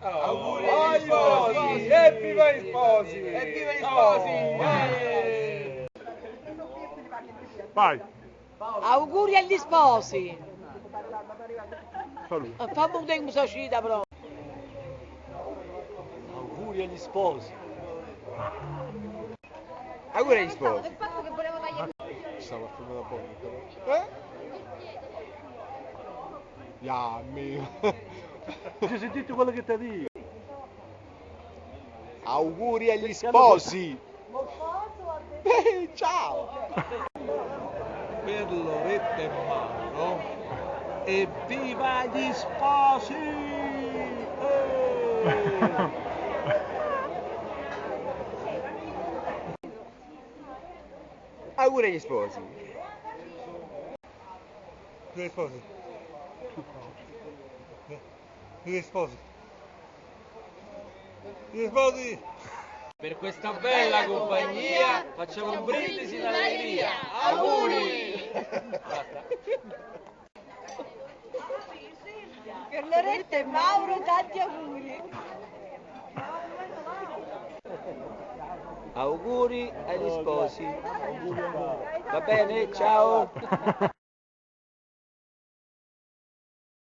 Auguri agli sposi! Evviva gli sposi! Evviva gli sposi! Vai. Auguri agli sposi! Saluto. Fammi un tempo società però! Auguri agli sposi! Auguri agli sposi! Stavo a filmare la bomba. Ya, mio. Ti sentite quello che ti dico? Auguri agli sposi! Ciao! Per Loretta e Mauro, evviva gli sposi! Auguri agli sposi! Gli sposi. Gli sposi. Gli sposi. Per questa bella compagnia facciamo un brindisi d'allegria! Auguri! Per Loretta e Mauro tanti auguri! Auguri agli sposi! Va bene? Ciao!